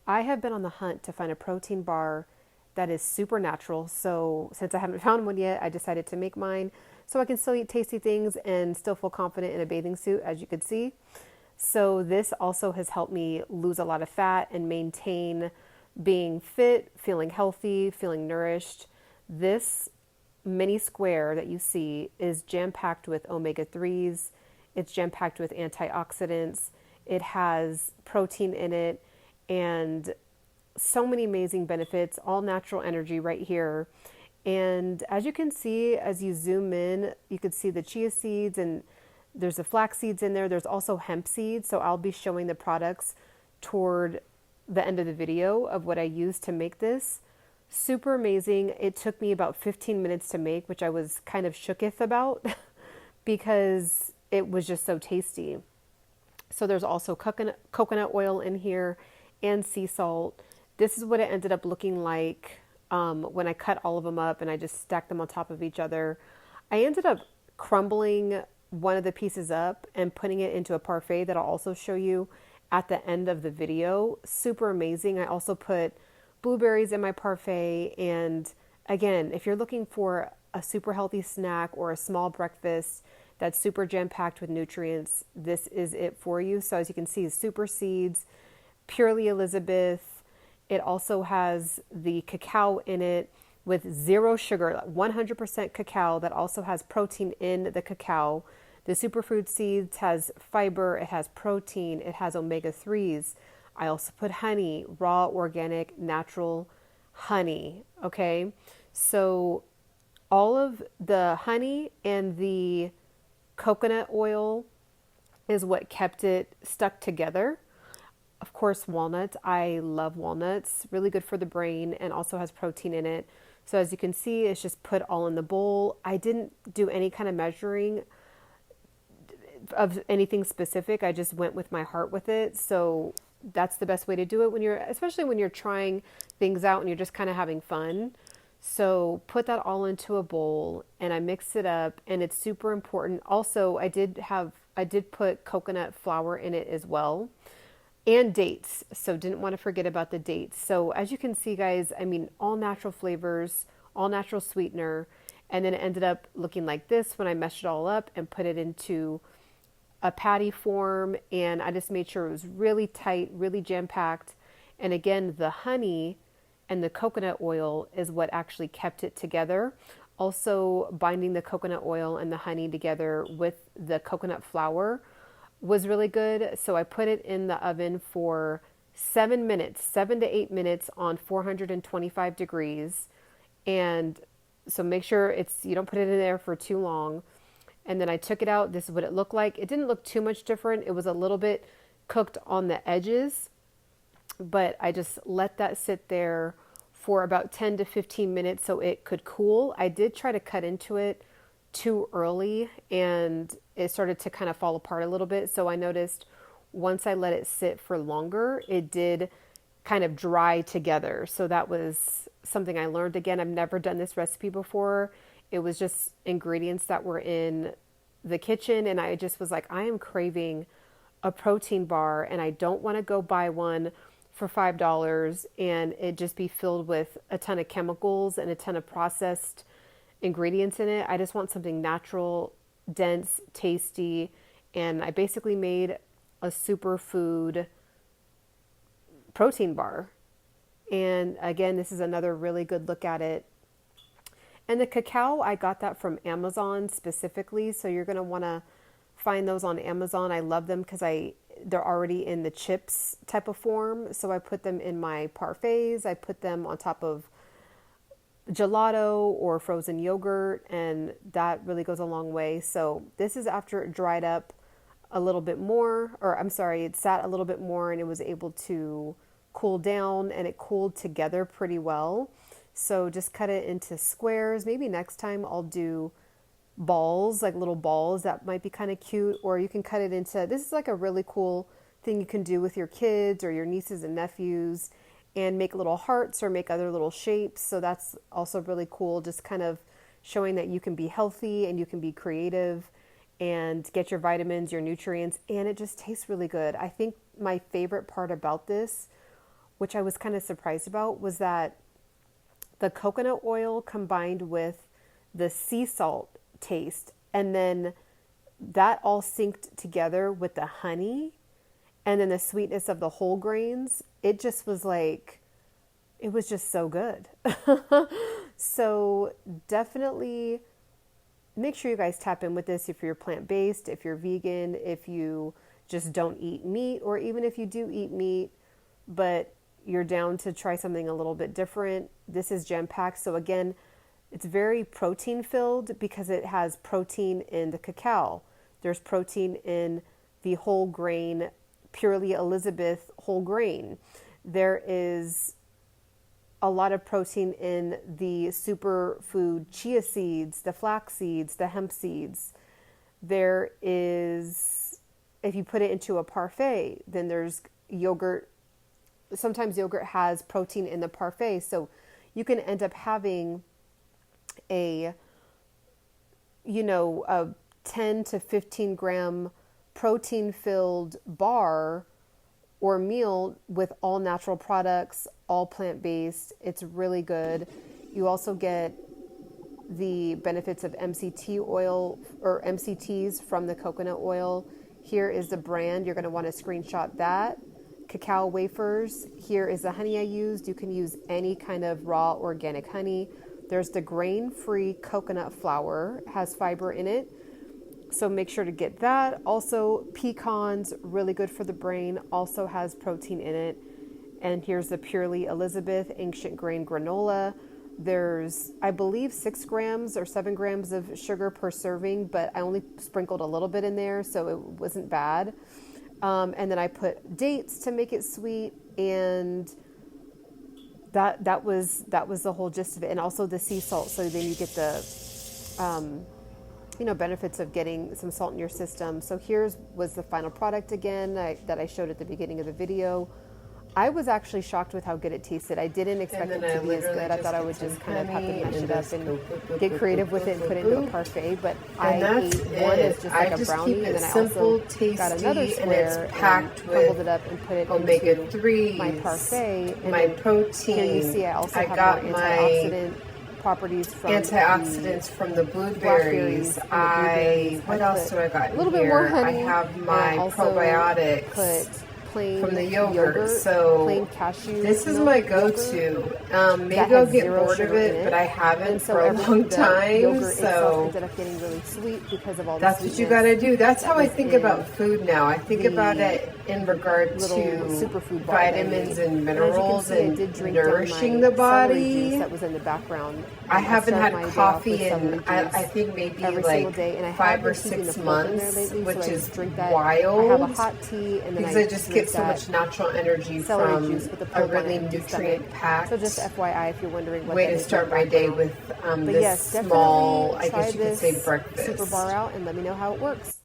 I have been on the hunt to find a protein bar that is super natural. So since I haven't found one yet, I decided to make mine so I can still eat tasty things and still feel confident in a bathing suit, as you could see. So this also has helped me lose a lot of fat and maintain being fit, feeling healthy, feeling nourished. This mini square that you see is jam-packed with omega-3s. It's jam-packed with antioxidants. It has protein in it and so many amazing benefits, all natural energy right here. And as you can see, as you zoom in, you can see the chia seeds and there's the flax seeds in there. There's also hemp seeds. So I'll be showing the products toward the end of the video of what I used to make this. Super amazing. It took me about 15 minutes to make, which I was kind of shooketh about because it was just so tasty. So there's also coconut oil in here and sea salt. This is what it ended up looking like when I cut all of them up and I just stacked them on top of each other. I ended up crumbling one of the pieces up and putting it into a parfait that I'll also show you at the end of the video. Super amazing. I also put blueberries in my parfait. And again, if you're looking for a super healthy snack or a small breakfast that's super jam-packed with nutrients, this is it for you. So as you can see, super seeds, purely Elizabeth. It also has the cacao in it with zero sugar, 100% cacao that also has protein in the cacao. The superfood seeds has fiber, it has protein, it has omega-3s. I also put honey, raw, organic, natural honey, okay? So all of the honey and the coconut oil is what kept it stuck together. Of course, walnuts. I love walnuts. Really good for the brain and also has protein in it. So as you can see, it's just put all in the bowl. I didn't do any kind of measuring of anything specific. I just went with my heart with it. So that's the best way to do it when you're, especially when you're trying things out and you're just kind of having fun. So put that all into a bowl and I mixed it up, and it's super important. Also, I did put coconut flour in it as well, and dates. So didn't want to forget about the dates. So as you can see, guys, I mean, all natural flavors, all natural sweetener. And then it ended up looking like this when I meshed it all up and put it into a patty form. And I just made sure it was really tight, really jam-packed. And again, the honey and the coconut oil is what actually kept it together. Also, binding the coconut oil and the honey together with the coconut flour was really good. So I put it in the oven for 7 minutes, 7 to 8 minutes on 425 degrees. And so make sure you don't put it in there for too long. And then I took it out. This is what it looked like. It didn't look too much different. It was a little bit cooked on the edges, but I just let that sit there for about 10 to 15 minutes so it could cool. I did try to cut into it too early and it started to kind of fall apart a little bit. So I noticed once I let it sit for longer, it did kind of dry together. So that was something I learned. Again, I've never done this recipe before. It was just ingredients that were in the kitchen. And I just was like, I am craving a protein bar and I don't want to go buy one for $5 and it just be filled with a ton of chemicals and a ton of processed ingredients in it. I just want something natural, dense, tasty, and I basically made a superfood protein bar. And again, this is another really good look at it. And the cacao, I got that from Amazon specifically, so you're going to want to find those on Amazon. I love them because they're already in the chips type of form, so I put them in my parfaits. I put them on top of gelato or frozen yogurt, and that really goes a long way. So this is after it dried up a little bit more, or I'm sorry, it sat a little bit more and it was able to cool down, and it cooled together pretty well. So just cut it into squares. Maybe next time I'll do balls, like little balls. That might be kind of cute. Or you can cut it into, this is like a really cool thing you can do with your kids or your nieces and nephews, and make little hearts or make other little shapes. So that's also really cool, just kind of showing that you can be healthy and you can be creative and get your vitamins, your nutrients, and it just tastes really good. I think my favorite part about this which I was kind of surprised about, was that the coconut oil combined with the sea salt taste, and then that all synced together with the honey and then the sweetness of the whole grains. It just was like, it was just so good. So definitely make sure you guys tap in with this if you're plant-based, if you're vegan, if you just don't eat meat, or even if you do eat meat, but you're down to try something a little bit different. This is jam-packed. So again, it's very protein filled because it has protein in the cacao. There's protein in the whole grain, Purely Elizabeth whole grain. There is a lot of protein in the superfood chia seeds, the flax seeds, the hemp seeds. There is, if you put it into a parfait, then there's yogurt. Sometimes yogurt has protein in the parfait. So you can end up having a 10 to 15 gram protein filled bar or meal with all natural products, all plant-based. It's really good. You also get the benefits of MCT oil or MCTs from the coconut oil. Here is the brand. You're going to want to screenshot that. Cacao wafers. Here is the honey I used. You can use any kind of raw organic honey. There's the grain-free coconut flour, has fiber in it. So make sure to get that. Also, pecans, really good for the brain, also has protein in it. And here's the Purely Elizabeth ancient grain granola. There's, I believe, 6 grams or 7 grams of sugar per serving, but I only sprinkled a little bit in there, so it wasn't bad. And then I put dates to make it sweet, and that was the whole gist of it. And also the sea salt, so then you get the benefits of getting some salt in your system. So was the final product again that I showed at the beginning of the video. I was actually shocked with how good it tasted. I didn't expect it to be as good. I thought I would just kind of have to mash it up and get creative with it and put it into a parfait. But I ate one as just like a brownie, and then I also got another square and crumbled it up and put it into my parfait. And my protein. Here you see I also have more antioxidant properties from antioxidants from the blueberries. What else do I got? A little bit more honey. I have my probiotics. Put plain from the yogurt. So plain cashew. This is my go-to. Maybe I'll get bored of it, but I haven't for a long time. So ended up getting really sweet because of all that's what you got to do. That's how I think about food now. I think about it in regard to superfood vitamins and minerals and nourishing the body. That was in the background. I haven't had coffee in I think maybe like 5 or 6 months, which is wild. I have a hot tea, and then because I just get so much natural energy from a really nutrient-packed so just FYI, if you're wondering what way to start my day with this small, I guess you could say, breakfast. Super bar out and let me know how it works.